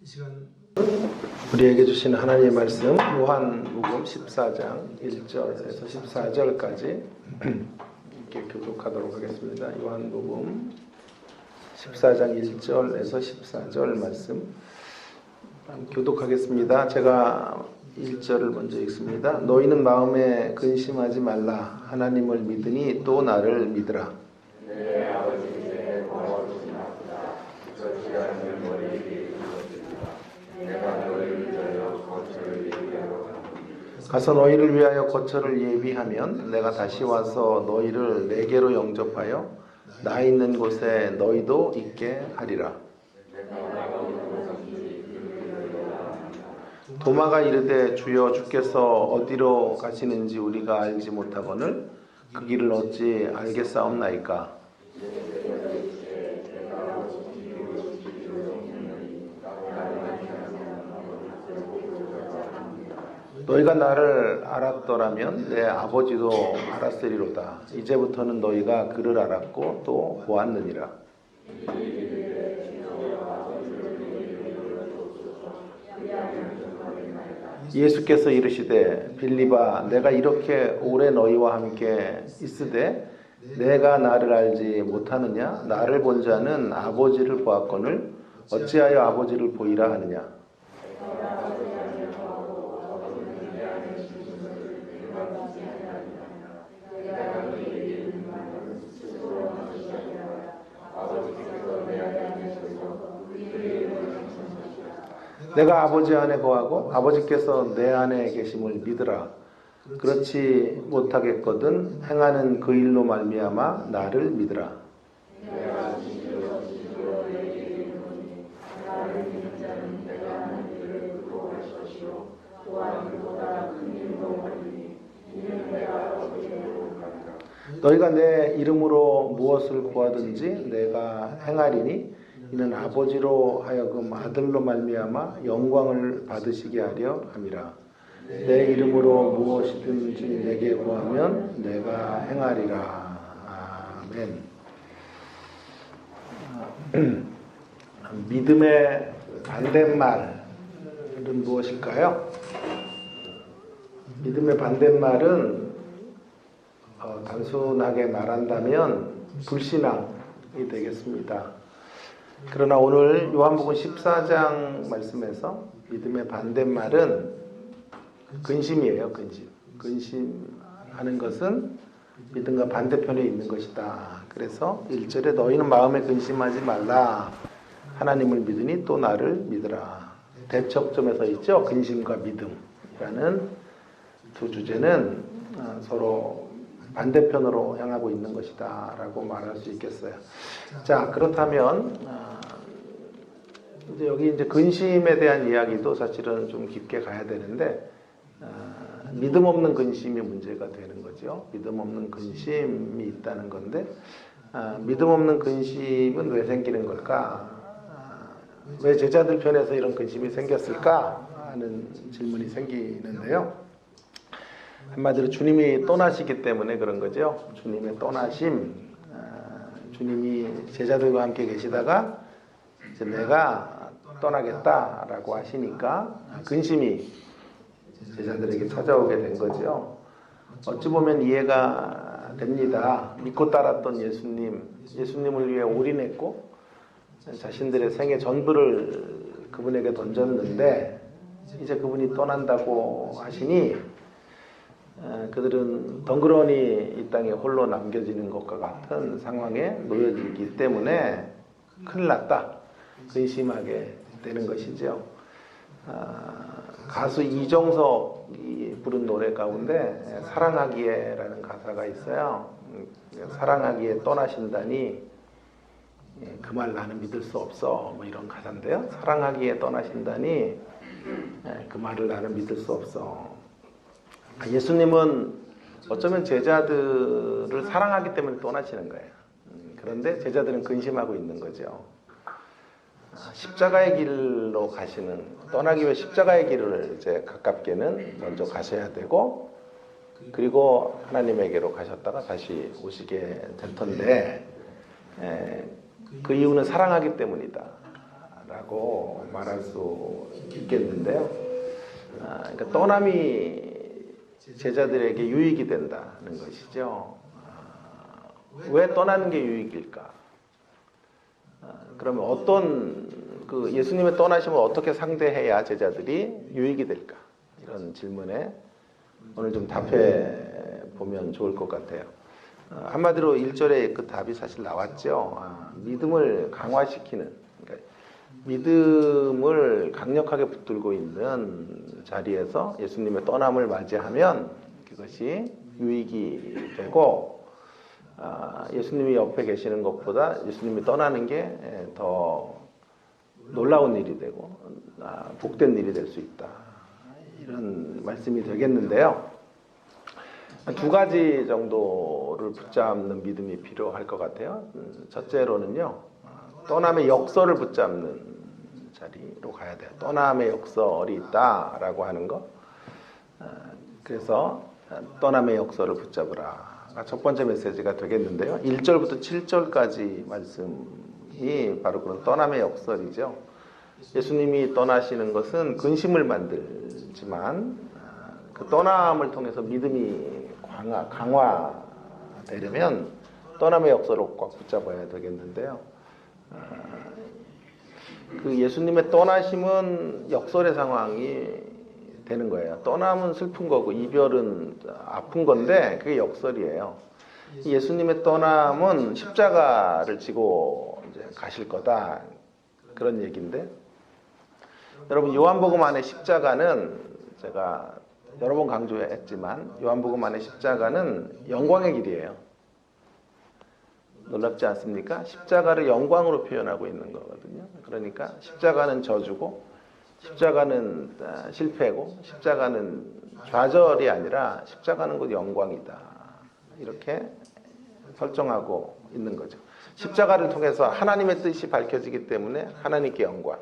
이 시간 우리에게 주신 하나님의 말씀 요한복음 14장 1절에서 14절까지 이렇게 교독하도록 하겠습니다. 요한복음 14장 1절에서 14절 말씀 교독하겠습니다. 제가 1절을 먼저 읽습니다. 너희는 마음에 근심하지 말라. 하나님을 믿으니 또 나를 믿으라. 내 아버지께 고마우시나보다 그것이 아니면 너희에게 이르렀으리라. 내가 너희를 위하여 거처를 예비하러 가서 너희를 위하여 거처를 예비하면 내가 다시 와서 너희를 내게로 영접하여 나 있는 곳에 너희도 있게 하리라. 도마가 이르되 주여 주께서 어디로 가시는지 우리가 알지 못하거늘 그 길을 어찌 알겠사옵나이까. 너희가 나를 알았더라면 내 아버지도 알았으리로다. 이제부터는 너희가 그를 알았고 또 보았느니라. 예수께서 이르시되 빌립아 내가 이렇게 오래 너희와 함께 있으되 내가 나를 알지 못하느냐? 나를 본 자는 아버지를 보았거늘 어찌하여 아버지를 보이라 하느냐? 내가 아버지 안에 거하고 아버지께서 내 안에 계심을 믿으라. 그렇지 못하겠거든 행하는 그 일로 말미암아 나를 믿으라. 너희가 내 이름으로 무엇을 구하든지 내가 행하리니 이는 아버지로 하여금 아들로 말미암아 영광을 받으시게 하려 함이라. 내 이름으로 무엇이든지 내게 구하면 내가 행하리라. 아멘. 믿음의 반대말은 무엇일까요? 믿음의 반대말은 단순하게 말한다면 불신앙이 되겠습니다. 그러나 오늘 요한복음 14장 말씀에서 믿음의 반대말은 근심이에요. 근심. 근심하는 것은 믿음과 반대편에 있는 것이다. 그래서 1절에 너희는 마음에 근심하지 말라. 하나님을 믿으니 또 나를 믿으라. 대척점에서 있죠. 근심과 믿음이라는 두 주제는 서로 반대편으로 향하고 있는 것이다 라고 말할 수 있겠어요. 자, 그렇다면 이제 여기 이제 근심에 대한 이야기도 사실은 좀 깊게 가야 되는데 믿음 없는 근심이 문제가 되는 거죠. 믿음 없는 근심이 있다는 건데 믿음 없는 근심은 왜 생기는 걸까? 왜 제자들 편에서 이런 근심이 생겼을까? 하는 질문이 생기는데요. 한마디로 주님이 떠나시기 때문에 그런 거죠. 주님의 떠나심, 주님이 제자들과 함께 계시다가 이제 내가 떠나겠다라고 하시니까 근심이 제자들에게 찾아오게 된 거죠. 어찌 보면 이해가 됩니다. 믿고 따랐던 예수님을 위해 올인했고 자신들의 생애 전부를 그분에게 던졌는데 이제 그분이 떠난다고 하시니 그들은 덩그러니 이 땅에 홀로 남겨지는 것과 같은 상황에 놓여지기 때문에 큰일 났다. 근심하게 되는 것이죠. 가수 이정석이 부른 노래 가운데 사랑하기에라는 가사가 있어요. 사랑하기에 떠나신다니 그 말 나는 믿을 수 없어 뭐 이런 가사인데요. 사랑하기에 떠나신다니 그 말을 나는 믿을 수 없어. 예수님은 어쩌면 제자들을 사랑하기 때문에 떠나시는 거예요. 그런데 제자들은 근심하고 있는 거죠. 십자가의 길로 가시는, 떠나기 위해 십자가의 길을 이제 가깝게는 먼저 가셔야 되고, 그리고 하나님에게로 가셨다가 다시 오시게 될 텐데, 그 이유는 사랑하기 때문이다 라고 말할 수 있겠는데요. 그러니까 떠남이 제자들에게 유익이 된다는 것이죠. 왜 떠나는 게 유익일까? 그러면 어떤 그 예수님의 떠나심을 어떻게 상대해야 제자들이 유익이 될까? 이런 질문에 오늘 좀 답해 보면 좋을 것 같아요. 한마디로 1절에 그 답이 사실 나왔죠. 믿음을 강화시키는, 그러니까 믿음을 강력하게 붙들고 있는 자리에서 예수님의 떠남을 맞이하면 그것이 유익이 되고, 예수님이 옆에 계시는 것보다 예수님이 떠나는 게 더 놀라운 일이 되고 복된 일이 될 수 있다, 이런 말씀이 되겠는데요. 두 가지 정도를 붙잡는 믿음이 필요할 것 같아요. 첫째로는요, 떠남의 역설을 붙잡는 자리로 가야 돼요. 떠남의 역설이 있다라고 하는 것. 그래서 떠남의 역설을 붙잡으라. 첫 번째 메시지가 되겠는데요. 1절부터 7절까지 말씀이 바로 그런 떠남의 역설이죠. 예수님이 떠나시는 것은 근심을 만들지만 그 떠남을 통해서 믿음이 강화되려면 떠남의 역설을 꽉 붙잡아야 되겠는데요. 그 예수님의 떠나심은 역설의 상황이 되는 거예요. 떠남은 슬픈 거고 이별은 아픈 건데 그게 역설이에요. 예수님의 떠남은 십자가를 지고 이제 가실 거다, 그런 얘기인데, 여러분 요한복음 안에 십자가는 제가 여러 번 강조했지만 요한복음 안에 십자가는 영광의 길이에요. 놀랍지 않습니까? 십자가를 영광으로 표현하고 있는 거거든요. 그러니까 십자가는 저주고, 십자가는 실패고, 십자가는 좌절이 아니라 십자가는 곧 영광이다, 이렇게 설정하고 있는 거죠. 십자가를 통해서 하나님의 뜻이 밝혀지기 때문에 하나님께 영광,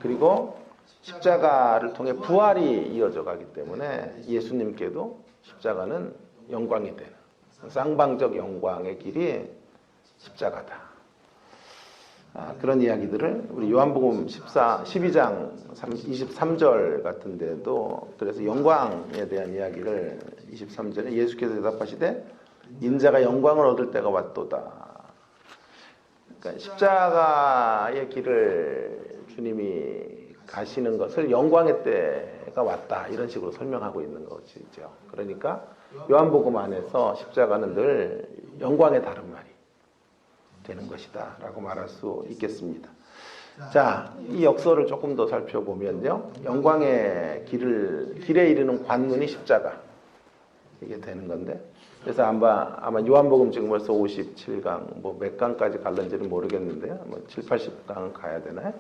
그리고 십자가를 통해 부활이 이어져 가기 때문에 예수님께도 십자가는 영광이 되는, 쌍방적 영광의 길이 십자가다. 그런 이야기들을 우리 요한복음 12장 23절 같은 데도, 그래서 영광에 대한 이야기를 23절에 예수께서 대답하시되 인자가 영광을 얻을 때가 왔도다. 그러니까 십자가의 길을 주님이 가시는 것을 영광의 때가 왔다, 이런 식으로 설명하고 있는 것이죠. 그러니까 요한복음 안에서 십자가는 늘 영광의 다른 말이 되는 것이다 라고 말할 수 있겠습니다. 자, 이 역설을 조금 더 살펴보면요, 영광의 길에 이르는 관문이 십자가, 이게 되는 건데, 그래서 아마 요한복음 지금 벌써 57강, 뭐 몇 강까지 갈는지는 모르겠는데요, 뭐 7, 80강 가야 되나요?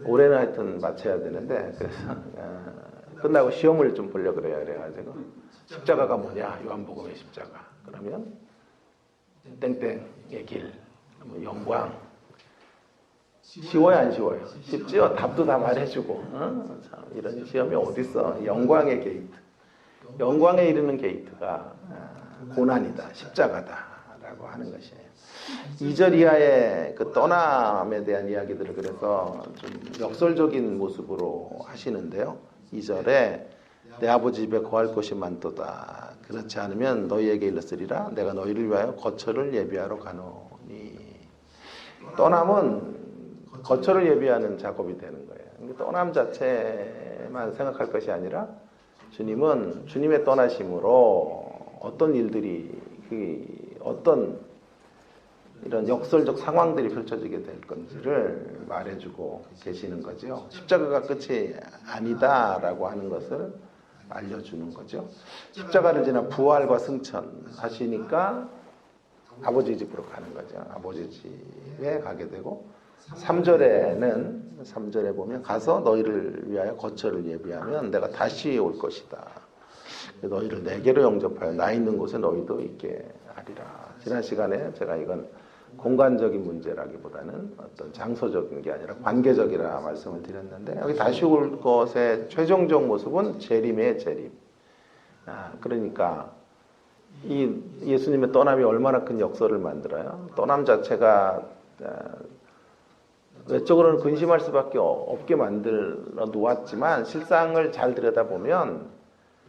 올해는 하여튼 마쳐야 되는데, 그래서 끝나고 시험을 좀 보려고 그래가지고 십자가가 뭐냐, 요한복음의 십자가, 그러면 땡땡의 길, 뭐 영광. 쉬워요, 안 쉬워요? 쉽지요? 답도 다 말해주고. 참, 이런 시험이 어딨어. 영광의 게이트, 영광에 이르는 게이트가 고난이다, 십자가다 라고 하는 것이에요. 2절 이하의 그 떠남에 대한 이야기들을 그래서 좀 역설적인 모습으로 하시는데요. 2절에 내 아버지 집에 거할 곳이 많도다. 그렇지 않으면 너희에게 일렀으리라. 내가 너희를 위하여 거처를 예비하러 가노니. 떠남은 거처를 예비하는 작업이 되는 거예요. 떠남 자체만 생각할 것이 아니라 주님은 주님의 떠나심으로 어떤 일들이, 어떤 이런 역설적 상황들이 펼쳐지게 될 건지를 말해주고 계시는 거죠. 십자가가 끝이 아니다라고 하는 것을 알려주는 거죠. 십자가를 지나 부활과 승천 하시니까 아버지 집으로 가는 거죠. 아버지 집에 가게 되고, 3절에 보면 가서 너희를 위하여 거처를 예비하면 내가 다시 올 것이다. 너희를 내게로 영접하여 나 있는 곳에 너희도 있게 하리라. 지난 시간에 제가 이건 공간적인 문제라기보다는 어떤 장소적인 게 아니라 관계적이라 말씀을 드렸는데, 여기 다시 올 것의 최종적 모습은 재림의 재림. 그러니까 이 예수님의 떠남이 얼마나 큰 역설을 만들어요. 떠남 자체가 외적으로는 근심할 수밖에 없게 만들어 놓았지만 실상을 잘 들여다보면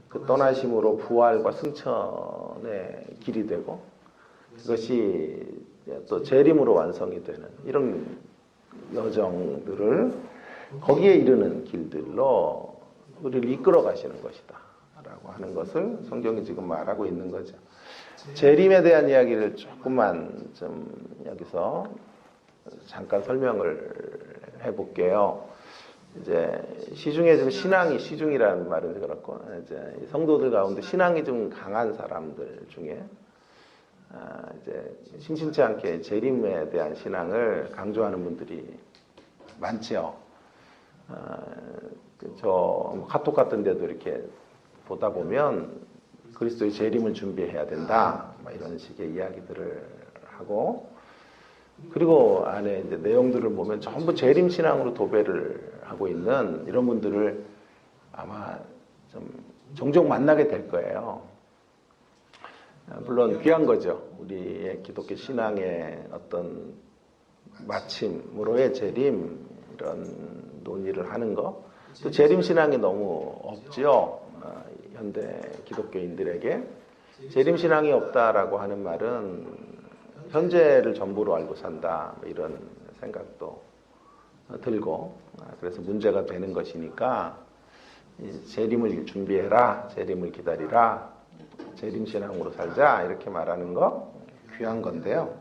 그 떠나심으로 부활과 승천의 길이 되고 그것이 또 재림으로 완성이 되는 이런 여정들을 거기에 이르는 길들로 우리를 이끌어 가시는 것이다 라고 하는 것을 성경이 지금 말하고 있는 거죠. 재림에 대한 이야기를 조금만 좀 여기서 잠깐 설명을 해볼게요. 이제 시중에 좀 시중이라는 말은 그렇고 이제 성도들 가운데 신앙이 좀 강한 사람들 중에 이제 심심치 않게 재림에 대한 신앙을 강조하는 분들이 많죠. 저 카톡 같은 데도 이렇게 보다 보면 그리스도의 재림을 준비해야 된다 이런 식의 이야기들을 하고 그리고 안에 이제 내용들을 보면 전부 재림 신앙으로 도배를 하고 있는 이런 분들을 아마 좀 종종 만나게 될 거예요. 물론 귀한 거죠. 우리의 기독교 신앙의 어떤 마침으로의 재림 이런 논의를 하는 거. 또 재림 신앙이 너무 없죠. 현대 기독교인들에게 재림 신앙이 없다라고 하는 말은 현재를 전부로 알고 산다 이런 생각도 들고 그래서 문제가 되는 것이니까 재림을 준비해라, 재림을 기다리라, 재림 신앙으로 살자 이렇게 말하는 거 귀한 건데요.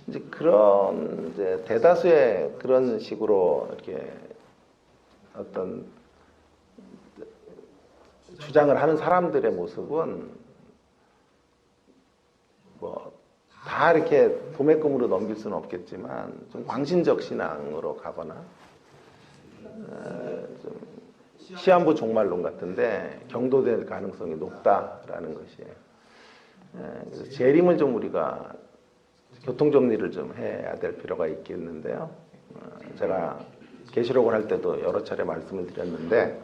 이제 그런 이제 대다수의 그런 식으로 이렇게 어떤 주장을 하는 사람들의 모습은 뭐 다 이렇게 도매금으로 넘길 수는 없겠지만 좀 광신적 신앙으로 가거나 좀 시한부 종말론 같은데 경도될 가능성이 높다라는 것이에요. 그래서 재림을 좀 우리가 교통 정리를 좀 해야 될 필요가 있겠는데요. 제가 계시록을 할 때도 여러 차례 말씀을 드렸는데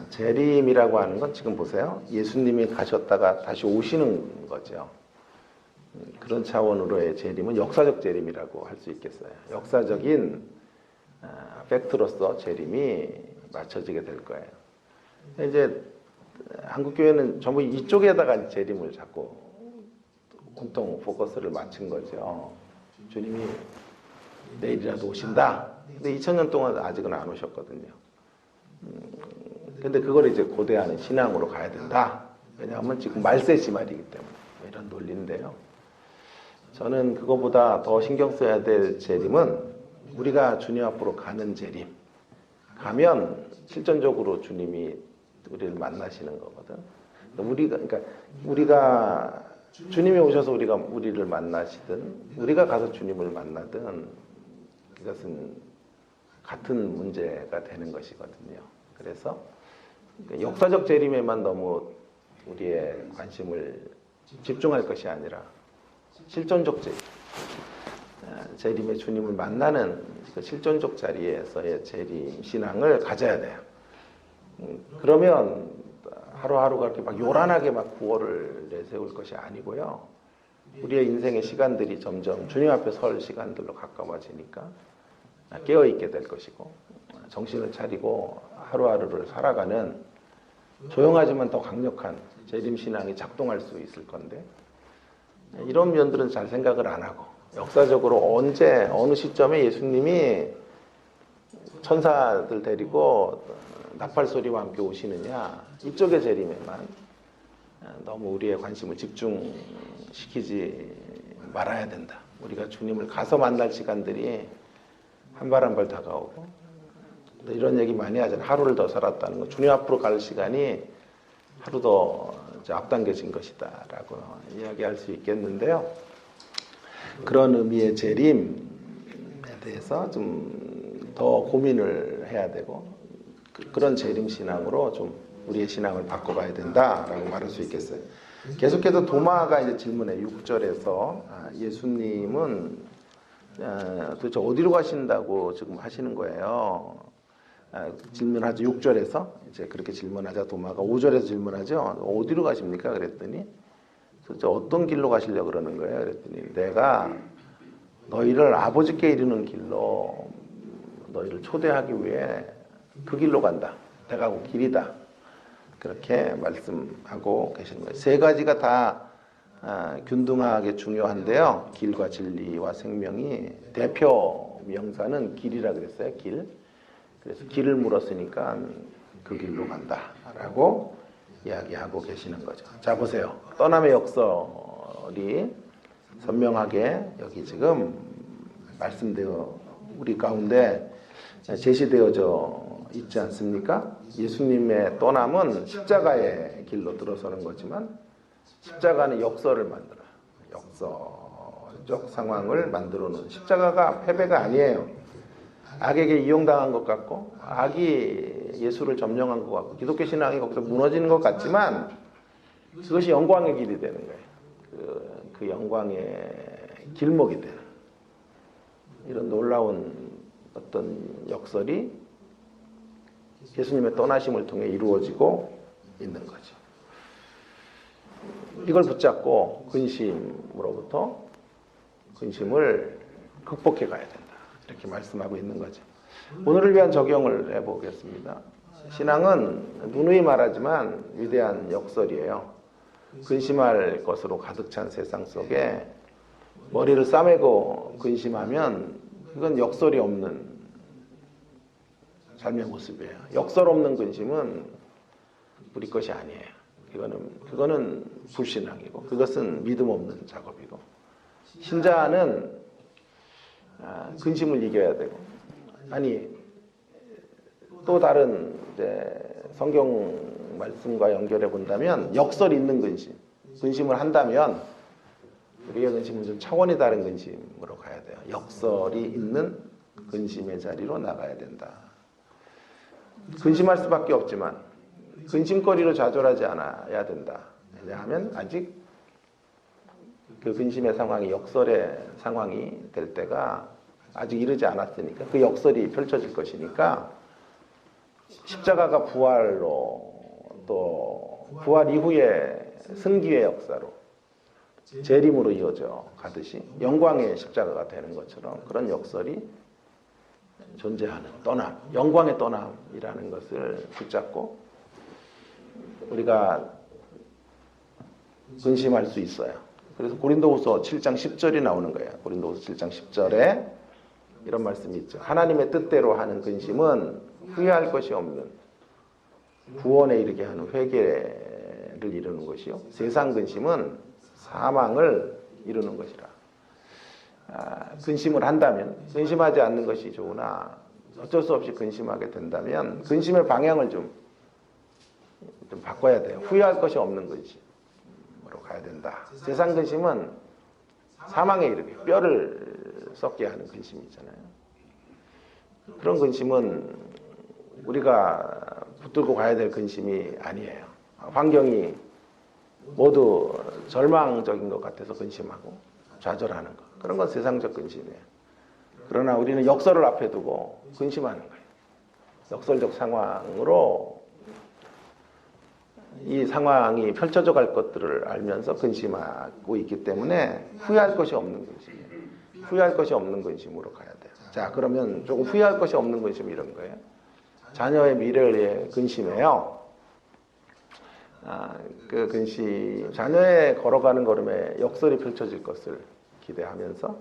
재림이라고 하는 건 지금 보세요. 예수님이 가셨다가 다시 오시는 거죠. 그런 차원으로의 재림은 역사적 재림이라고 할 수 있겠어요. 역사적인 팩트로서 재림이 맞춰지게 될 거예요. 이제 한국교회는 전부 이쪽에다가 재림을 자꾸 온통 포커스를 맞춘 거죠. 주님이 내일이라도 오신다. 근데 2000년 동안 아직은 안 오셨거든요. 근데 그걸 이제 고대하는 신앙으로 가야 된다. 왜냐하면 지금 말세시 말이기 때문에 이런 논리인데요. 저는 그거보다 더 신경 써야 될 재림은 우리가 주님 앞으로 가는 재림. 가면 실전적으로 주님이 우리를 만나시는 거거든. 우리가 주님이 오셔서 우리를 만나시든 우리가 가서 주님을 만나든 이것은 같은 문제가 되는 것이거든요. 그래서 역사적 재림에만 너무 우리의 관심을 집중할 것이 아니라 실존적 재림의 주님을 만나는 그 실존적 자리에서의 재림 신앙을 가져야 돼요. 그러면 하루하루가 이렇게 막 요란하게 막 구호를 내세울 것이 아니고요. 우리의 인생의 시간들이 점점 주님 앞에 설 시간들로 가까워지니까 깨어있게 될 것이고 정신을 차리고 하루하루를 살아가는 조용하지만 더 강력한 재림 신앙이 작동할 수 있을 건데 이런 면들은 잘 생각을 안 하고 역사적으로 언제 어느 시점에 예수님이 천사들 데리고 나팔 소리와 함께 오시느냐 이쪽의 재림에만 너무 우리의 관심을 집중시키지 말아야 된다. 우리가 주님을 가서 만날 시간들이 한 발 한 발 다가오고 이런 얘기 많이 하잖아요. 하루를 더 살았다는 거. 주님 앞으로 갈 시간이 하루 더 앞당겨진 것이다 라고 이야기할 수 있겠는데요. 그런 의미의 재림에 대해서 좀 더 고민을 해야 되고 그런 재림 신앙으로 좀 우리의 신앙을 바꿔봐야 된다라고 말할 수 있겠어요. 계속해서 도마가 이제 질문해 6절에서 예수님은 도대체 어디로 가신다고 지금 하시는 거예요. 질문하죠. 6절에서 이제 그렇게 질문하자 도마가 5절에서 질문하죠. 어디로 가십니까? 그랬더니 도대체 어떤 길로 가시려고 그러는 거예요. 그랬더니 내가 너희를 아버지께 이르는 길로 너희를 초대하기 위해 그 길로 간다. 내가 그 길이다. 그렇게 말씀하고 계시는 거예요. 세 가지가 다 균등하게 중요한데요. 길과 진리와 생명이 대표 명사는 길이라 그랬어요. 길. 그래서 길을 물었으니까 그 길로 간다라고 이야기하고 계시는 거죠. 자, 보세요. 떠남의 역설이 선명하게 여기 지금 말씀되어 우리 가운데 제시되어져 있지 않습니까? 예수님의 떠남은 십자가의 길로 들어서는 거지만 십자가는 역설을 만들어요. 역설적 상황을 만들어 놓은 십자가가 패배가 아니에요. 악에게 이용당한 것 같고 악이 예수를 점령한 것 같고 기독교 신앙이 거기서 무너지는 것 같지만 그것이 영광의 길이 되는 거예요. 그 영광의 길목이 되는 이런 놀라운 어떤 역설이 예수님의 떠나심을 통해 이루어지고 있는 거죠. 이걸 붙잡고 근심을 극복해 가야 된다. 이렇게 말씀하고 있는 거죠. 오늘을 위한 적용을 해보겠습니다. 신앙은 누누이 말하지만 위대한 역설이에요. 근심할 것으로 가득 찬 세상 속에 머리를 싸매고 근심하면 이건 역설이 없는 삶의 모습이에요. 역설 없는 근심은 우리 것이 아니에요. 그거는 불신앙이고 그것은 믿음 없는 작업이고 신자는 근심을 이겨야 되고 또 다른 성경 말씀과 연결해 본다면 역설 있는 근심을 한다면 우리의 근심은 좀 차원이 다른 근심으로 가야 돼요. 역설이 있는 근심의 자리로 나가야 된다. 근심할 수밖에 없지만 근심거리로 좌절하지 않아야 된다. 왜냐하면 아직 그 근심의 상황이 역설의 상황이 될 때가 아직 이르지 않았으니까 그 역설이 펼쳐질 것이니까 십자가가 부활로 또 부활 이후에 승기의 역사로 재림으로 이어져 가듯이 영광의 십자가가 되는 것처럼 그런 역설이 존재하는 떠남, 영광의 떠남이라는 것을 붙잡고 우리가 근심할 수 있어요. 그래서 고린도후서 7장 10절이 나오는 거예요. 고린도후서 7장 10절에 이런 말씀이 있죠. 하나님의 뜻대로 하는 근심은 후회할 것이 없는 구원에 이르게 하는 회개를 이루는 것이요. 세상 근심은 사망을 이루는 것이라. 근심을 한다면 근심하지 않는 것이 좋으나 어쩔 수 없이 근심하게 된다면 근심의 방향을 좀 바꿔야 돼요. 후회할 것이 없는 근심으로 가야 된다. 세상 근심은 사망에 이르게 뼈를 썩게 하는 근심이잖아요. 그런 근심은 우리가 붙들고 가야 될 근심이 아니에요. 환경이 모두 절망적인 것 같아서 근심하고 좌절하는 것. 그런 건 세상적 근심이에요. 그러나 우리는 역설을 앞에 두고 근심하는 거예요. 역설적 상황으로 이 상황이 펼쳐져 갈 것들을 알면서 근심하고 있기 때문에 후회할 것이 없는 근심이에요. 후회할 것이 없는 근심으로 가야 돼요. 자, 그러면 조금 후회할 것이 없는 근심이 이런 거예요. 자녀의 미래를 위해 근심해요. 그 근심, 자녀의 걸어가는 걸음에 역설이 펼쳐질 것을 기대하면서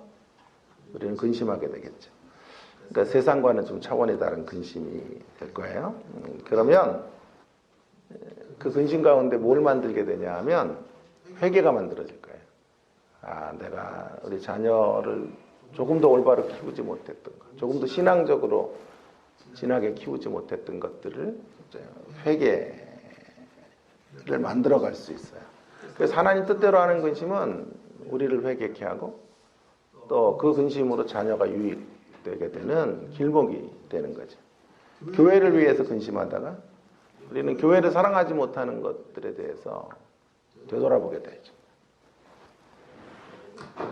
우리는 근심하게 되겠죠. 그러니까 세상과는 좀 차원이 다른 근심이 될 거예요. 그러면 그 근심 가운데 뭘 만들게 되냐 하면 회개가 만들어질 거예요. 내가 우리 자녀를 조금 더 올바로 키우지 못했던 것, 조금 더 신앙적으로 진하게 키우지 못했던 것들을 회개를 만들어갈 수 있어요. 그래서 하나님 뜻대로 하는 근심은 우리를 회개케 하고 또 그 근심으로 자녀가 유익되게 되는 길목이 되는 거죠. 교회를 위해서 근심하다가 우리는 교회를 사랑하지 못하는 것들에 대해서 되돌아보게 되죠.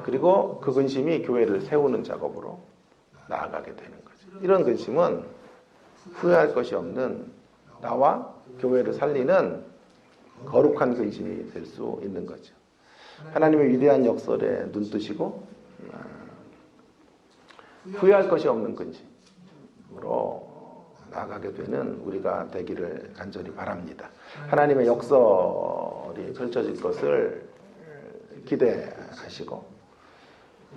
그리고 그 근심이 교회를 세우는 작업으로 나아가게 되는 거죠. 이런 근심은 후회할 것이 없는 나와 교회를 살리는 거룩한 근심이 될 수 있는 거죠. 하나님의 위대한 역설에 눈뜨시고 후회할 것이 없는 근심으로 나아가게 되는 우리가 되기를 간절히 바랍니다. 하나님의 역설이 펼쳐질 것을 기대하시고,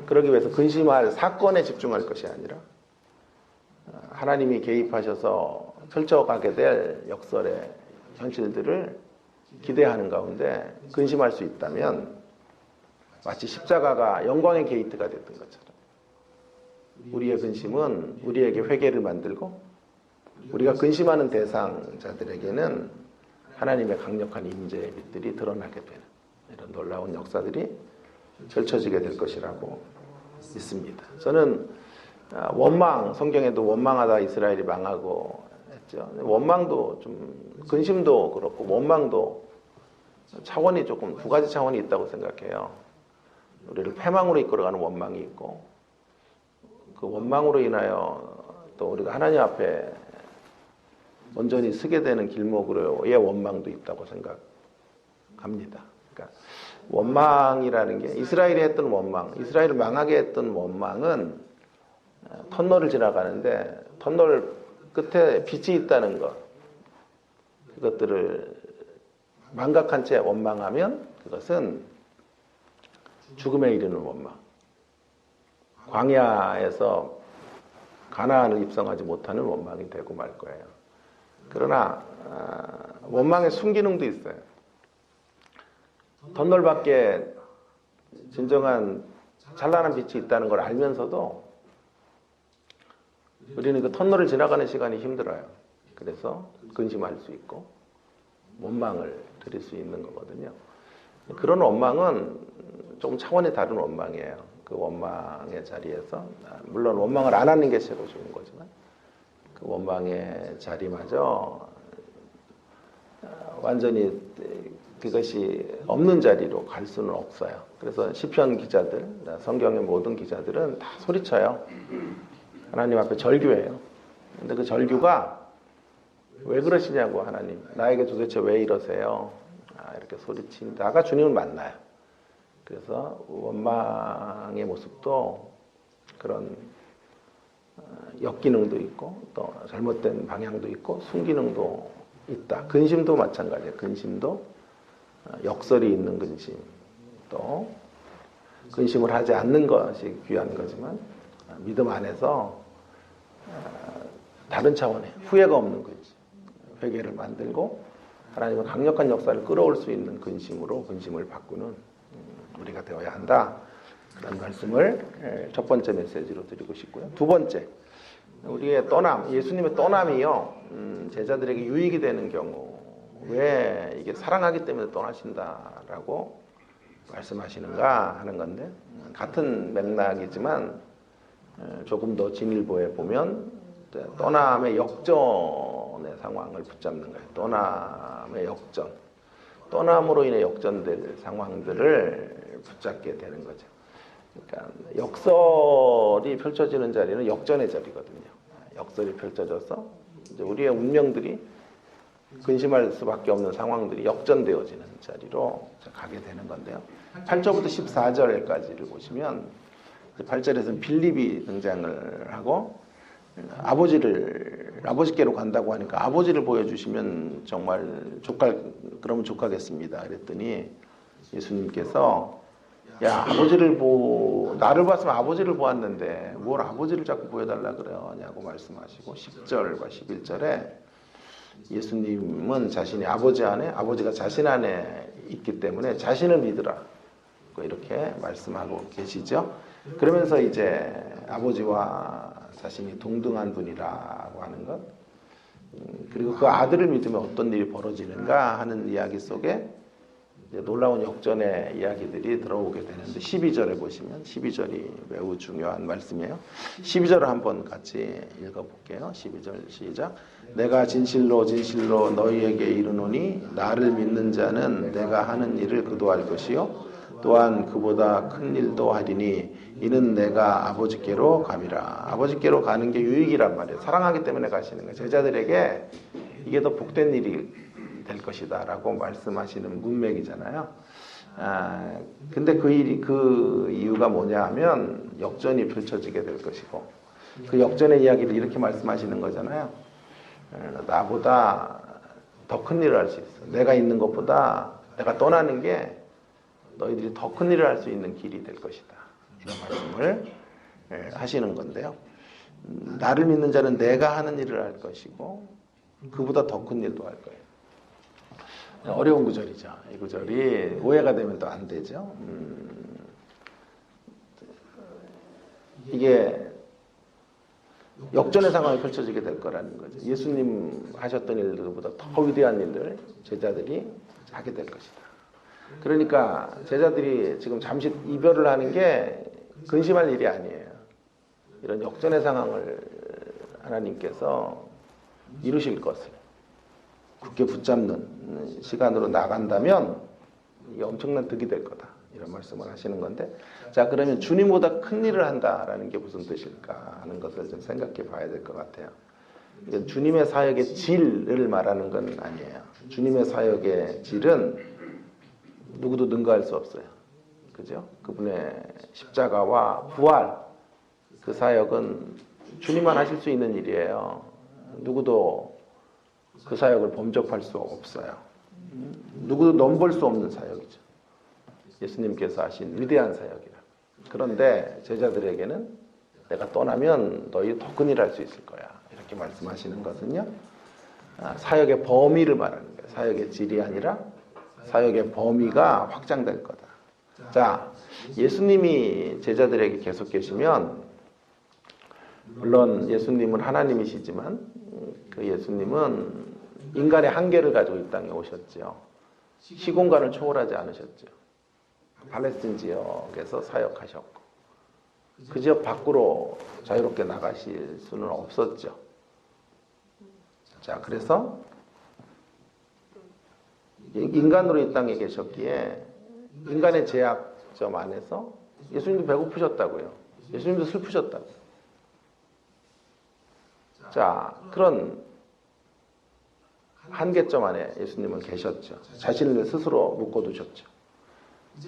그러기 위해서 근심할 사건에 집중할 것이 아니라 하나님이 개입하셔서 펼쳐가게 될 역설의 현실들을 기대하는 가운데 근심할 수 있다면 마치 십자가가 영광의 게이트가 됐던 것처럼 우리의 근심은 우리에게 회개를 만들고, 우리가 근심하는 대상자들에게는 하나님의 강력한 임재의 빛들이 드러나게 되는 이런 놀라운 역사들이 펼쳐지게 될 것이라고 믿습니다. 저는 원망, 성경에도 원망하다 이스라엘이 망하고 했죠. 원망도 좀, 근심도 그렇고 원망도 차원이 조금 두 가지 차원이 있다고 생각해요. 우리를 패망으로 이끌어가는 원망이 있고, 그 원망으로 인하여 또 우리가 하나님 앞에 온전히 서게 되는 길목으로의 원망도 있다고 생각합니다. 그러니까 원망이라는 게, 이스라엘이 했던 원망, 이스라엘을 망하게 했던 원망은 터널을 지나가는데 터널 끝에 빛이 있다는 것, 그것들을 망각한 채 원망하면 그것은 죽음에 이르는 원망, 광야에서 가나안을 입성하지 못하는 원망이 되고 말 거예요. 그러나 원망의 순기능도 있어요. 터널 밖에 진정한 찬란한 빛이 있다는 걸 알면서도 우리는 그 터널을 지나가는 시간이 힘들어요. 그래서 근심할 수 있고 원망을 드릴 수 있는 거거든요. 그런 원망은 조금 차원이 다른 원망이에요. 그 원망의 자리에서, 물론 원망을 안 하는 게 최고 좋은 거지만 그 원망의 자리마저 완전히 그것이 없는 자리로 갈 수는 없어요. 그래서 시편 기자들, 성경의 모든 기자들은 다 소리쳐요. 하나님 앞에 절규해요. 근데 그 절규가 왜 그러시냐고, 하나님 나에게 도대체 왜 이러세요? 이렇게 소리친다가 주님을 만나요. 그래서 원망의 모습도 그런 역기능도 있고 또 잘못된 방향도 있고 순기능도 있다. 근심도 마찬가지예요. 근심도 역설이 있는 근심, 또 근심을 하지 않는 것이 귀한 거지만 믿음 안에서 다른 차원의 후회가 없는 근심, 회개를 만들고 하나님의 강력한 역사를 끌어올 수 있는 근심으로 근심을 바꾸는 우리가 되어야 한다. 그런 말씀을 첫 번째 메시지로 드리고 싶고요. 두 번째, 우리의 떠남, 예수님의 떠남이요, 제자들에게 유익이 되는 경우 왜 이게 사랑하기 때문에 떠나신다라고 말씀하시는가 하는 건데, 같은 맥락이지만 조금 더 진일보에 보면 떠남의 역전의 상황을 붙잡는 거예요. 떠남의 역전, 떠남으로 인해 역전될 상황들을 붙잡게 되는 거죠. 그러니까 역설이 펼쳐지는 자리는 역전의 자리거든요. 역설이 펼쳐져서 이제 우리의 운명들이 근심할 수밖에 없는 상황들이 역전되어지는 자리로 가게 되는 건데요. 8절부터 14절까지를 보시면 8절에서는 빌립이 등장을 하고 아버지께로 간다고 하니까 아버지를 보여주시면 정말 그러면 족하겠습니다. 그랬더니 예수님께서 야, 나를 봤으면 아버지를 보았는데 뭘 아버지를 자꾸 보여달라 그러냐고 말씀하시고 10절과 11절에 예수님은 자신이 아버지 안에, 아버지가 자신 안에 있기 때문에 자신을 믿으라 이렇게 말씀하고 계시죠. 그러면서 이제 아버지와 자신이 동등한 분이라고 하는 것, 그리고 그 아들을 믿으면 어떤 일이 벌어지는가 하는 이야기 속에 이제 놀라운 역전의 이야기들이 들어오게 되는데, 12절에 보시면 12절이 매우 중요한 말씀이에요. 12절을 한번 같이 읽어볼게요. 12절 시작. 내가 진실로 진실로 너희에게 이르노니 나를 믿는 자는 내가 하는 일을 그도 할 것이요 또한 그보다 큰 일도 하리니 이는 내가 아버지께로 감이라. 아버지께로 가는 게 유익이란 말이에요. 사랑하기 때문에 가시는 거예요. 제자들에게 이게 더 복된 일이 될 것이다 라고 말씀하시는 문맥이잖아요. 근데 그 이유가 뭐냐 하면 역전이 펼쳐지게 될 것이고 그 역전의 이야기를 이렇게 말씀하시는 거잖아요. 나보다 더 큰 일을 할 수 있어. 내가 있는 것보다 내가 떠나는 게 너희들이 더 큰 일을 할 수 있는 길이 될 것이다. 이런 말씀을 하시는 건데요. 나를 믿는 자는 내가 하는 일을 할 것이고 그보다 더 큰 일도 할 거예요. 어려운 구절이죠. 이 구절이 오해가 되면 또 안 되죠. 이게 역전의 상황이 펼쳐지게 될 거라는 거죠. 예수님 하셨던 일들보다 더 위대한 일들을 제자들이 하게 될 것이다. 그러니까 제자들이 지금 잠시 이별을 하는 게 근심할 일이 아니에요. 이런 역전의 상황을 하나님께서 이루실 것을 굳게 붙잡는 시간으로 나간다면 이게 엄청난 득이 될 거다. 이런 말씀을 하시는 건데, 자, 그러면 주님보다 큰 일을 한다라는 게 무슨 뜻일까 하는 것을 좀 생각해 봐야 될 것 같아요. 이건 주님의 사역의 질을 말하는 건 아니에요. 주님의 사역의 질은 누구도 능가할 수 없어요. 그죠? 그분의 십자가와 부활, 그 사역은 주님만 하실 수 있는 일이에요. 누구도 그 사역을 범접할 수 없어요. 누구도 넘볼 수 없는 사역이죠. 예수님께서 하신 위대한 사역이라. 그런데 제자들에게는 내가 떠나면 너희 더 큰 일을 할 수 있을 거야. 이렇게 말씀하시는 것은요. 사역의 범위를 말하는 거예요. 사역의 질이 아니라 사역의 범위가 확장될 거다. 자, 예수님이 제자들에게 계속 계시면 물론 예수님은 하나님이시지만 그 예수님은 인간의 한계를 가지고 이 땅에 오셨죠. 시공간을 초월하지 않으셨죠. 팔레스틴 지역에서 사역하셨고 그 지역 밖으로 자유롭게 나가실 수는 없었죠. 자, 그래서 인간으로 이 땅에 계셨기에 인간의 제약점 안에서 예수님도 배고프셨다고요. 예수님도 슬프셨다고요. 자, 그런 한계점 안에 예수님은 계셨죠. 자신을 스스로 묶어두셨죠.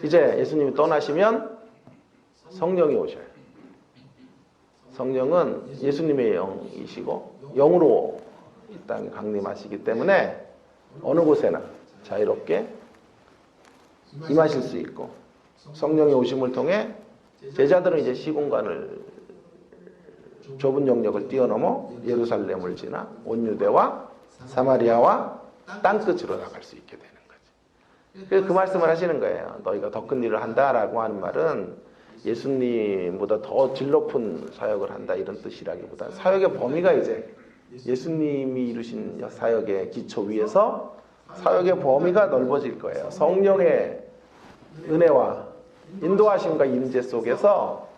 이제 예수님이 떠나시면 성령이 오셔요. 성령은 예수님의 영이시고 영으로 이 땅에 강림하시기 때문에 어느 곳에나 자유롭게 임하실 수 있고 성령의 오심을 통해 제자들은 이제 시공간을 좁은 영역을 뛰어넘어 예루살렘을 지나 온 유대와 사마리아와 땅끝으로 나갈 수 있게 되는 거죠. 그래서 그 말씀을 하시는 거예요. 너희가 더 큰 일을 한다라고 하는 말은 예수님보다 더 질 높은 사역을 한다 이런 뜻이라기보다 사역의 범위가 이제 예수님이 이루신 사역의 기초 위에서 사역의 범위가 넓어질 거예요. 성령의 은혜와 인도하심과 임재 속에서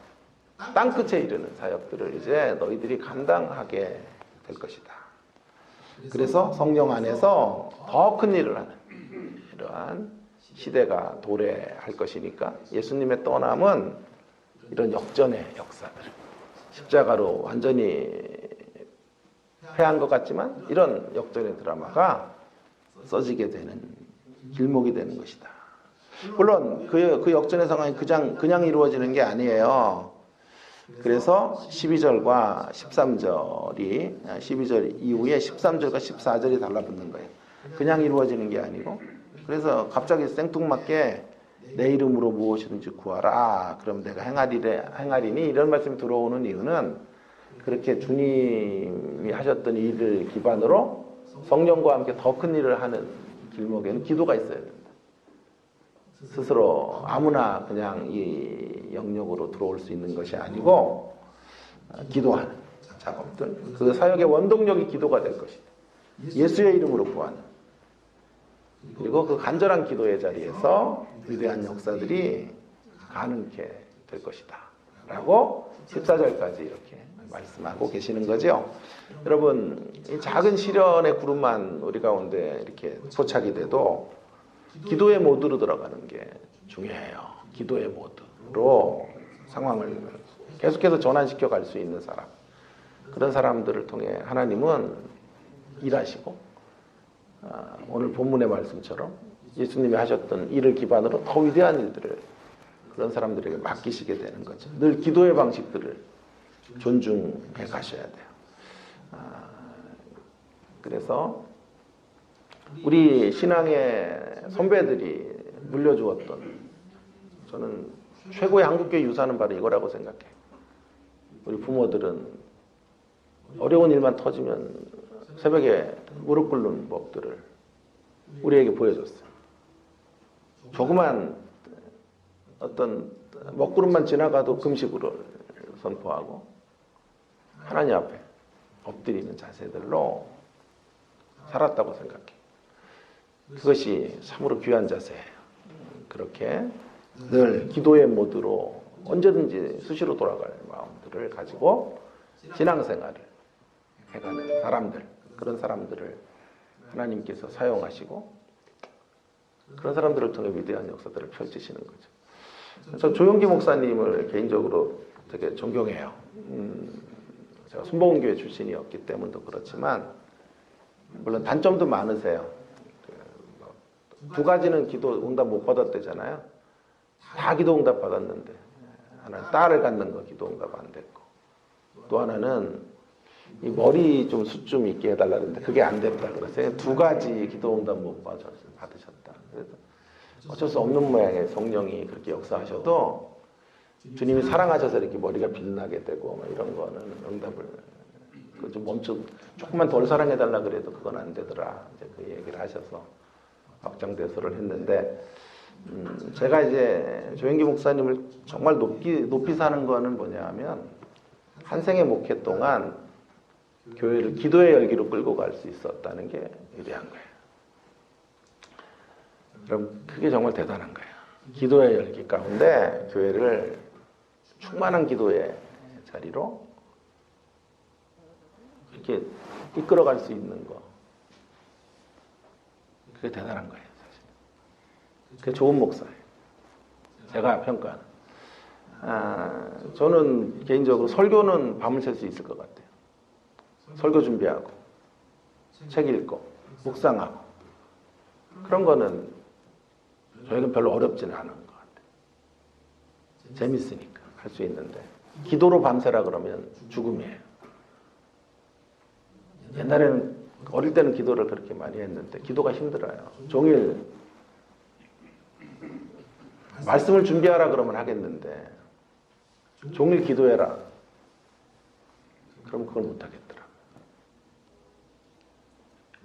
땅끝에 이르는 사역들을 이제 너희들이 감당하게 될 것이다. 그래서 성령 안에서 더 큰 일을 하는 이러한 시대가 도래할 것이니까 예수님의 떠남은 이런 역전의 역사들, 십자가로 완전히 패한 것 같지만 이런 역전의 드라마가 써지게 되는 길목이 되는 것이다. 물론 그 역전의 상황이 그냥 이루어지는 게 아니에요. 그래서 12절과 13절이 12절 이후에 13절과 14절이 달라붙는 거예요. 그냥 이루어지는 게 아니고 그래서 갑자기 생뚱맞게 내 이름으로 무엇이든지 구하라. 그럼 내가 행하리니 이런 말씀이 들어오는 이유는 그렇게 주님이 하셨던 일을 기반으로 성령과 함께 더 큰 일을 하는 길목에는 기도가 있어야 된다. 스스로 아무나 그냥 이 영역으로 들어올 수 있는 것이 아니고 기도하는 작업들, 그 사역의 원동력이 기도가 될 것이다. 예수의 이름으로 구하는, 그리고 그 간절한 기도의 자리에서 위대한 역사들이 가능케 될 것이다 라고 14절까지 이렇게 말씀하고 계시는 거죠. 여러분, 이 작은 시련의 구름만 우리 가운데 이렇게 포착이 돼도 기도의 모드로 들어가는 게 중요해요. 기도의 모드로 상황을 계속해서 전환시켜 갈 수 있는 사람, 그런 사람들을 통해 하나님은 일하시고 오늘 본문의 말씀처럼 예수님이 하셨던 일을 기반으로 더 위대한 일들을 그런 사람들에게 맡기시게 되는 거죠. 늘 기도의 방식들을 존중해 가셔야 돼요. 그래서 우리 신앙의 선배들이 물려주었던, 저는 최고의 한국교회 유산은 바로 이거라고 생각해요. 우리 부모들은 어려운 일만 터지면 새벽에 무릎 꿇는 법들을 우리에게 보여줬어요. 조그만 어떤 먹구름만 지나가도 금식으로 선포하고 하나님 앞에 엎드리는 자세들로 살았다고 생각해요. 그것이 참으로 귀한 자세예요. 그렇게 늘 기도의 모드로 언제든지 수시로 돌아갈 마음들을 가지고 신앙생활을 해가는 사람들, 그런 사람들을 하나님께서 사용하시고 그런 사람들을 통해 위대한 역사들을 펼치시는 거죠. 저 조용기 목사님을 개인적으로 되게 존경해요. 제가 순복음교회 출신이었기 때문도 그렇지만 물론 단점도 많으세요. 두 가지는 기도 응답 못 받았대잖아요. 다 기도 응답 받았는데 하나는 딸을 갖는 거 기도 응답 안 됐고, 또 하나는 이 머리 좀 숱 좀 있게 해달라는데 그게 안 됐다 그랬어요. 두 가지 기도 응답 못 받으셨다. 그래서 어쩔 수 없는 모양의 성령이 그렇게 역사하셔도 주님이 사랑하셔서 이렇게 머리가 빛나게 되고 뭐 이런 거는 응답을 좀 조금만 덜 사랑해달라 그래도 그건 안 되더라. 이제 그 얘기를 하셔서 확장대소를 했는데, 제가 이제 조영기 목사님을 정말 높이 사는 거는 뭐냐면 한 생의 목회 동안 교회를 기도의 열기로 끌고 갈 수 있었다는 게 위대한 거예요. 그럼 그게 정말 대단한 거예요. 기도의 열기 가운데 교회를 충만한 기도의 자리로 이렇게 이끌어갈 수 있는 거, 그게 대단한 거예요, 사실. 그게 좋은 목사예요. 제가 평가하는. 저는 개인적으로 설교는 밤을 샐 수 있을 것 같아요. 설교 준비하고, 책 읽고, 묵상하고. 그런 거는 저에겐 별로 어렵지는 않은 것 같아요. 재밌으니까 할 수 있는데, 기도로 밤새라 그러면 죽음이에요. 옛날에는 어릴 때는 기도를 그렇게 많이 했는데 기도가 힘들어요. 종일 말씀을 준비하라 그러면 하겠는데 종일 기도해라 그러면 그걸 못 하겠더라.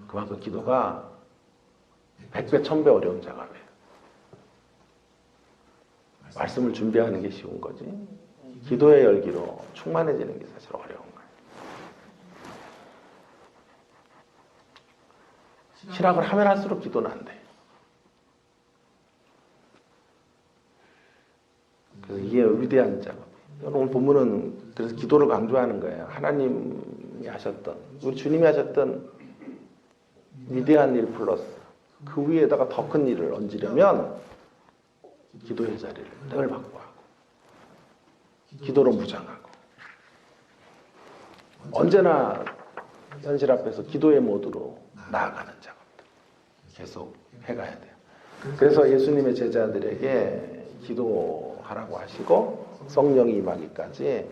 그만큼 기도가 100배 1000배 어려운 작업이에요. 말씀을 준비하는 게 쉬운 거지 기도의 열기로 충만해지는 게 사실 어려운 거예요. 신학을 하면 할수록 기도는 안 돼. 그래서 이게 위대한 작업. 오늘 본문은 그래서 기도를 강조하는 거예요. 하나님이 하셨던, 우리 주님이 하셨던 위대한 일 플러스 그 위에다가 더 큰 일을 얹으려면 기도의 자리를 늘 확보하고 기도로 무장하고 언제나 현실 앞에서 기도의 모드로 나아가는 작업들 계속 해가야 돼요. 그래서 예수님의 제자들에게 기도하라고 하시고 성령이 임하기까지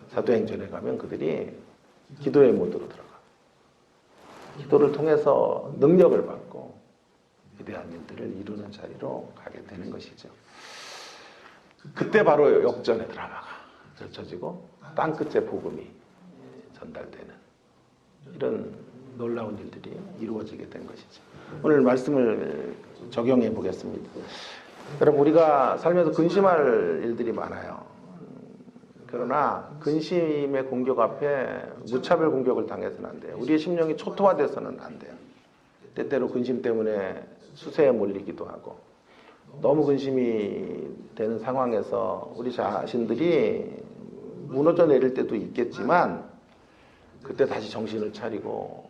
사도행전에 가면 그들이 기도의 모드로 들어가. 기도를 통해서 능력을 받고 위대한 일들을 이루는 자리로 가게 되는 것이죠. 그때 바로 역전의 드라마가 펼쳐지고 땅끝에 복음이 전달되는 이런 놀라운 일들이 이루어지게 된 것이죠. 오늘 말씀을 적용해 보겠습니다. 여러분, 우리가 살면서 근심할 일들이 많아요. 그러나 근심의 공격 앞에 무차별 공격을 당해서는 안 돼요. 우리의 심령이 초토화돼서는 안 돼요. 때때로 근심 때문에 수세에 몰리기도 하고 너무 근심이 되는 상황에서 우리 자신들이 무너져 내릴 때도 있겠지만 그때 다시 정신을 차리고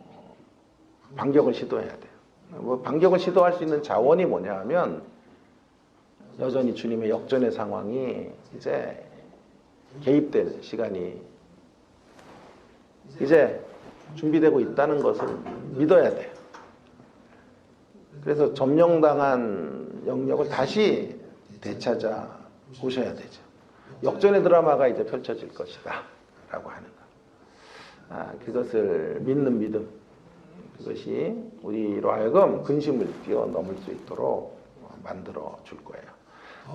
반격을 시도해야 돼요. 반격을 시도할 수 있는 자원이 뭐냐 하면 여전히 주님의 역전의 상황이 이제 개입될 시간이 이제 준비되고 있다는 것을 믿어야 돼요. 그래서 점령당한 영역을 다시 되찾아 보셔야 되죠. 역전의 드라마가 이제 펼쳐질 것이다 하는 것. 그것을 믿는 믿음, 그것이 우리로 하여금 근심을 뛰어넘을 수 있도록 만들어 줄 거예요.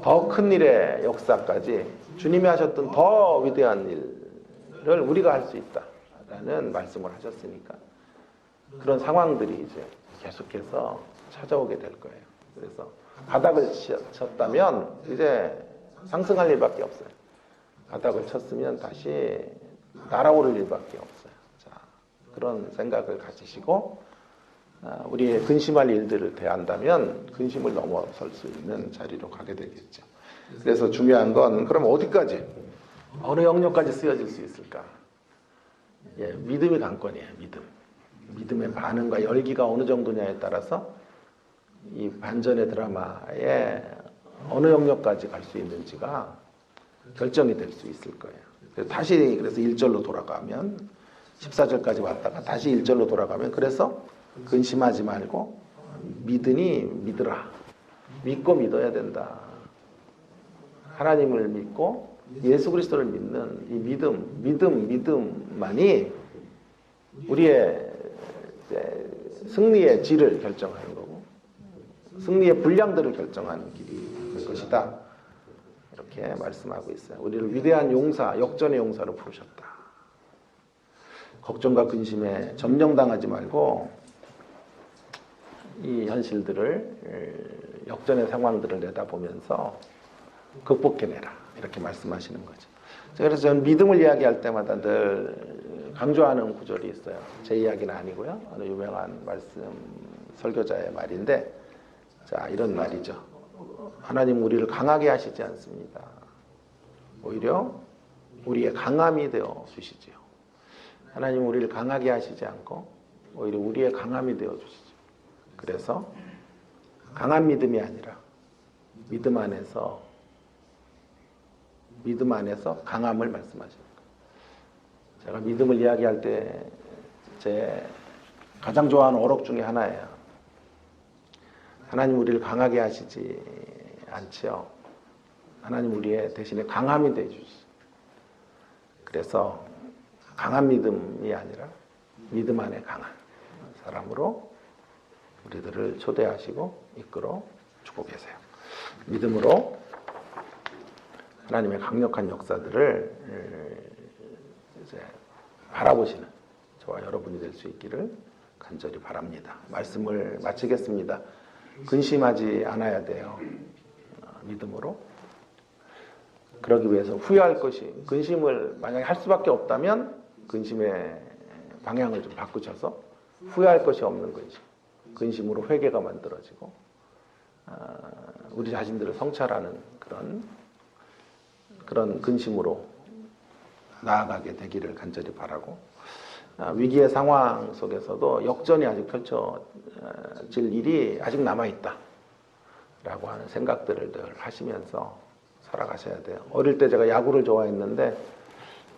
더 큰 일의 역사까지 주님이 하셨던 더 위대한 일을 우리가 할 수 있다라는 말씀을 하셨으니까 그런 상황들이 이제 계속해서 찾아오게 될 거예요. 그래서 바닥을 쳤다면 이제 상승할 일밖에 없어요. 바닥을 쳤으면 다시 날아오를 일밖에 없어요. 자, 그런 생각을 가지시고 우리의 근심할 일들을 대한다면 근심을 넘어설 수 있는 자리로 가게 되겠죠. 그래서 중요한 건 그럼 어디까지, 어느 영역까지 쓰여질 수 있을까? 예, 믿음이 관건이에요. 믿음의 반응과 열기가 어느 정도냐에 따라서 이 반전의 드라마의 어느 영역까지 갈 수 있는지가 결정이 될 수 있을 거예요. 다시 그래서 1절로 돌아가면 14절까지 왔다가 다시 1절로 돌아가면 그래서 근심하지 말고 믿으니 믿으라. 믿고 믿어야 된다. 하나님을 믿고 예수 그리스도를 믿는 이 믿음만이 우리의 승리의 질을 결정하는 거고 승리의 분량들을 결정하는 길이 될 것이다. 이렇게 말씀하고 있어요. 우리를 위대한 용사, 역전의 용사로 부르셨다. 걱정과 근심에 점령당하지 말고 이 현실들을, 역전의 상황들을 내다보면서 극복해내라. 이렇게 말씀하시는 거죠. 그래서 저는 믿음을 이야기할 때마다 늘 강조하는 구절이 있어요. 제 이야기는 아니고요. 어느 유명한 말씀 설교자의 말인데, 자, 이런 말이죠. 하나님 우리를 강하게 하시지 않습니다. 오히려 우리의 강함이 되어 주시지요. 하나님 우리를 강하게 하시지 않고 오히려 우리의 강함이 되어 주시죠. 그래서 강한 믿음이 아니라 믿음 안에서 강함을 말씀하시는 거예요. 제가 믿음을 이야기할 때 제 가장 좋아하는 어록 중에 하나예요. 하나님 우리를 강하게 하시지 않지요. 하나님 우리의 대신에 강함이 되어 주시죠. 그래서 강한 믿음이 아니라 믿음 안에 강한 사람으로 우리들을 초대하시고 이끌어 주고 계세요. 믿음으로 하나님의 강력한 역사들을 이제 바라보시는 저와 여러분이 될 수 있기를 간절히 바랍니다. 말씀을 마치겠습니다. 근심하지 않아야 돼요. 믿음으로. 그러기 위해서 후회할 것이, 근심을 만약에 할 수밖에 없다면 근심의 방향을 좀 바꾸셔서 후회할 것이 없는 근심, 근심으로 회개가 만들어지고 우리 자신들을 성찰하는 그런 근심으로 나아가게 되기를 간절히 바라고, 위기의 상황 속에서도 역전이 아직 펼쳐질 일이 아직 남아있다 라고 하는 생각들을 늘 하시면서 살아가셔야 돼요. 어릴 때 제가 야구를 좋아했는데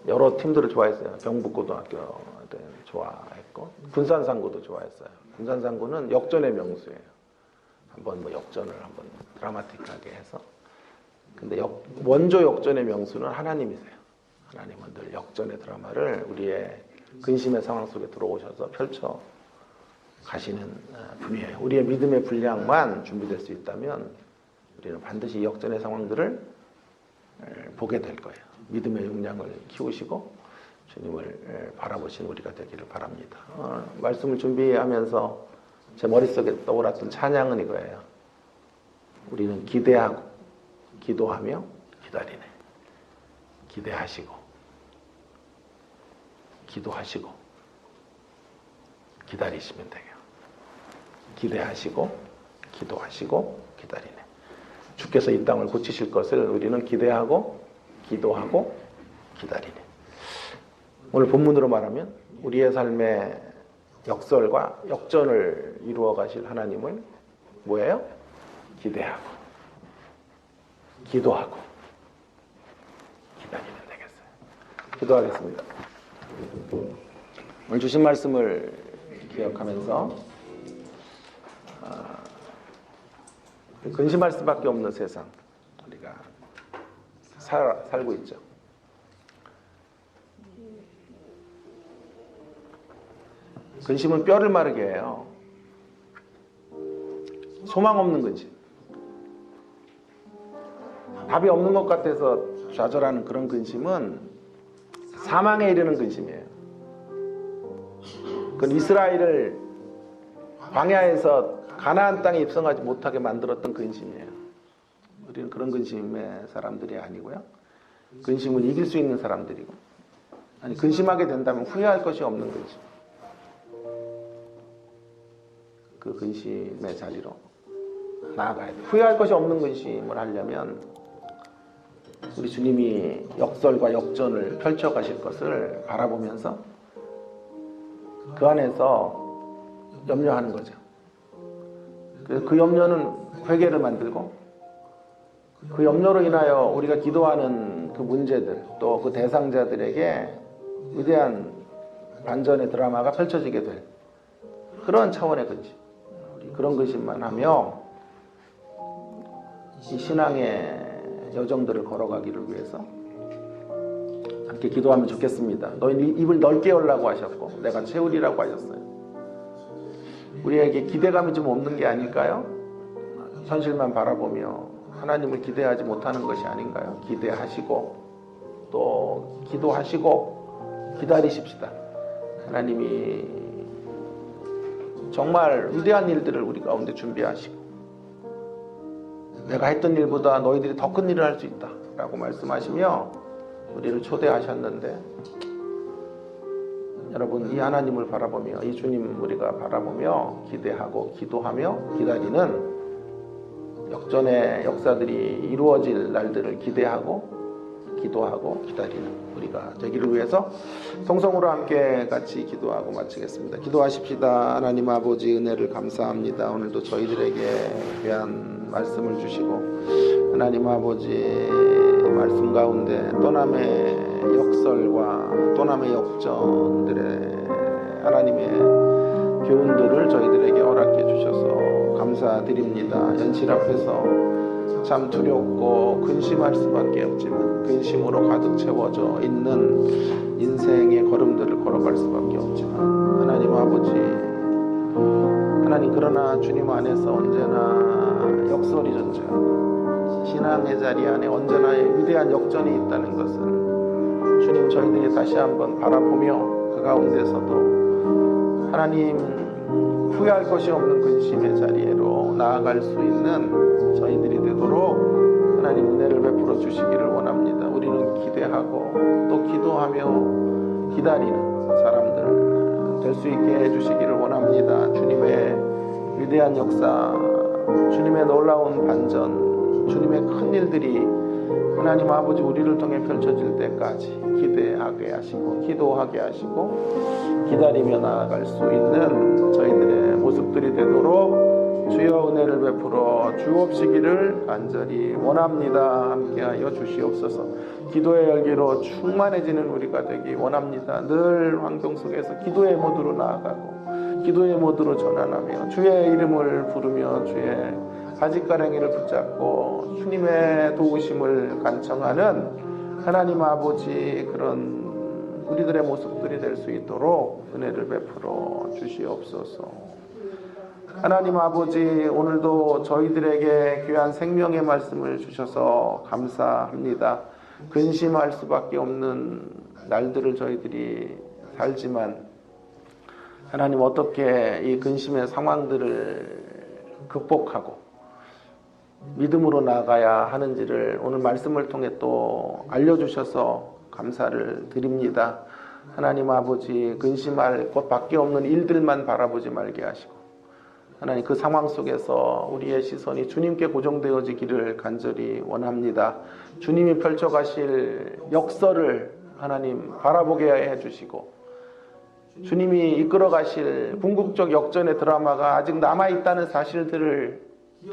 여러 팀들을 좋아했어요. 경북고등학교 좋아했고 군산상고도 좋아했어요. 군산상고는 역전의 명수예요. 한번 역전을 한번 드라마틱하게 해서. 근데 원조 역전의 명수는 하나님이세요. 하나님은 늘 역전의 드라마를 우리의 근심의 상황 속에 들어오셔서 펼쳐 가시는 분이에요. 우리의 믿음의 분량만 준비될 수 있다면 우리는 반드시 역전의 상황들을 보게 될 거예요. 믿음의 역량을 키우시고 주님을 바라보신 우리가 되기를 바랍니다. 말씀을 준비하면서 제 머릿속에 떠올랐던 찬양은 이거예요. 우리는 기대하고 기도하며 기다리네. 기대하시고 기도하시고 기다리시면 돼요. 기대하시고 기도하시고 기다리네. 주께서 이 땅을 고치실 것을 우리는 기대하고 기도하고 기다리네. 오늘 본문으로 말하면 우리의 삶의 역설과 역전을 이루어 가실 하나님을 뭐예요? 기대하고 기도하고 기다리면 되겠어요. 기도하겠습니다. 오늘 주신 말씀을 기억하면서 근심할 수밖에 없는 세상 우리가 살고 있죠. 근심은 뼈를 마르게 해요. 소망 없는 근심. 답이 없는 것 같아서 좌절하는 그런 근심은 사망에 이르는 근심이에요. 그건 이스라엘을 광야에서 가나안 땅에 입성하지 못하게 만들었던 근심이에요. 우리는 그런 근심의 사람들이 아니고요. 근심을 이길 수 있는 사람들이고, 아니 근심하게 된다면 후회할 것이 없는 근심. 그 근심의 자리로 나아가야 돼요. 후회할 것이 없는 근심을 하려면 우리 주님이 역설과 역전을 펼쳐가실 것을 바라보면서 그 안에서 염려하는 거죠. 그래서 그 염려는 회개를 만들고, 그 염려로 인하여 우리가 기도하는 그 문제들, 또 그 대상자들에게 위대한 반전의 드라마가 펼쳐지게 될 그런 차원의 근심. 우리 그런 근심만 하며 이 신앙의 여정들을 걸어가기를 위해서 함께 기도하면 좋겠습니다. 너희 입을 넓게 열라고 하셨고 내가 채우리라고 하셨어요. 우리에게 기대감이 좀 없는 게 아닐까요? 현실만 바라보며 하나님을 기대하지 못하는 것이 아닌가요? 기대하시고 또 기도하시고 기다리십시다. 하나님이 정말 위대한 일들을 우리 가운데 준비하시고 내가 했던 일보다 너희들이 더 큰 일을 할 수 있다 라고 말씀하시며 우리를 초대하셨는데, 여러분 이 하나님을 바라보며 이 주님 우리가 바라보며 기대하고 기도하며 기다리는 역전의 역사들이 이루어질 날들을 기대하고 기도하고 기다리는 우리가 되기를 위해서 성성으로 함께 같이 기도하고 마치겠습니다. 기도하십시다. 하나님 아버지, 은혜를 감사합니다. 오늘도 저희들에게 귀한 말씀을 주시고 하나님 아버지 말씀 가운데 또남의 역설과 또남의 역전들의 하나님의 교훈들을 저희들에게 허락해 주셔서 감사드립니다. 현실 앞에서 참 두렵고 근심할 수밖에 없지만 근심으로 가득 채워져 있는 인생의 걸음들을 걸어갈 수밖에 없지만 하나님 아버지, 하나님 그러나 주님 안에서 언제나 역설이 존재하고 신앙의 자리 안에 언제나 위대한 역전이 있다는 것을 주님 저희들이 다시 한번 바라보며 그 가운데서도 하나님 후회할 것이 없는 근심의 자리로 나아갈 수 있는 저희들이 되도록 하나님 은혜를 베풀어 주시기를 원합니다. 우리는 기대하고 또 기도하며 기다리는 사람들 될 수 있게 해주시기를 원합니다. 주님의 위대한 역사, 주님의 놀라운 반전, 주님의 큰 일들이 하나님 아버지 우리를 통해 펼쳐질 때까지 기대하게 하시고 기도하게 하시고 기다리며 나아갈 수 있는 저희들의 모습들이 되도록 주여 은혜를 베풀어 주옵시기를 간절히 원합니다. 함께하여 주시옵소서. 기도의 열기로 충만해지는 우리가 되기 원합니다. 늘 환경 속에서 기도의 모드로 나아가고 기도의 모드로 전환하며 주의 이름을 부르며 주의 가짓가랭이를 붙잡고 주님의 도우심을 간청하는 하나님 아버지 그런 우리들의 모습들이 될 수 있도록 은혜를 베풀어 주시옵소서. 하나님 아버지, 오늘도 저희들에게 귀한 생명의 말씀을 주셔서 감사합니다. 근심할 수밖에 없는 날들을 저희들이 살지만 하나님 어떻게 이 근심의 상황들을 극복하고 믿음으로 나아가야 하는지를 오늘 말씀을 통해 또 알려주셔서 감사를 드립니다. 하나님 아버지, 근심할 것밖에 없는 일들만 바라보지 말게 하시고 하나님 그 상황 속에서 우리의 시선이 주님께 고정되어지기를 간절히 원합니다. 주님이 펼쳐가실 역설을 하나님 바라보게 해주시고 주님이 이끌어가실 궁극적 역전의 드라마가 아직 남아있다는 사실들을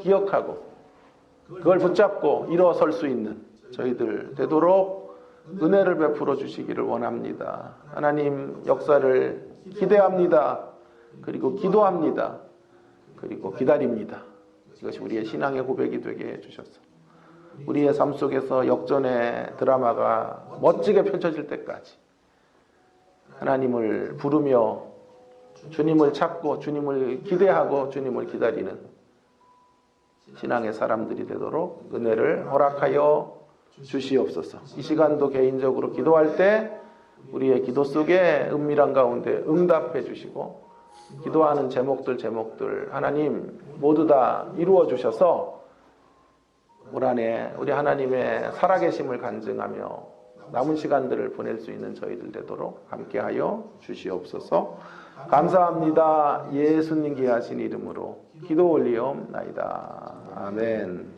기억하고 그걸 붙잡고 일어설 수 있는 저희들 되도록 은혜를 베풀어 주시기를 원합니다. 하나님 역사를 기대합니다. 그리고 기도합니다. 그리고 기다립니다. 이것이 우리의 신앙의 고백이 되게 해주셔서 우리의 삶 속에서 역전의 드라마가 멋지게 펼쳐질 때까지 하나님을 부르며 주님을 찾고 주님을 기대하고 주님을 기다리는 신앙의 사람들이 되도록 은혜를 허락하여 주시옵소서. 이 시간도 개인적으로 기도할 때 우리의 기도 속에 은밀한 가운데 응답해 주시고 기도하는 제목들 하나님 모두 다 이루어 주셔서 올 한해 우리 하나님의 살아계심을 간증하며 남은 시간들을 보낼 수 있는 저희들 되도록 함께하여 주시옵소서. 감사합니다. 예수님 귀하신 이름으로 기도 올리옵나이다. 아멘.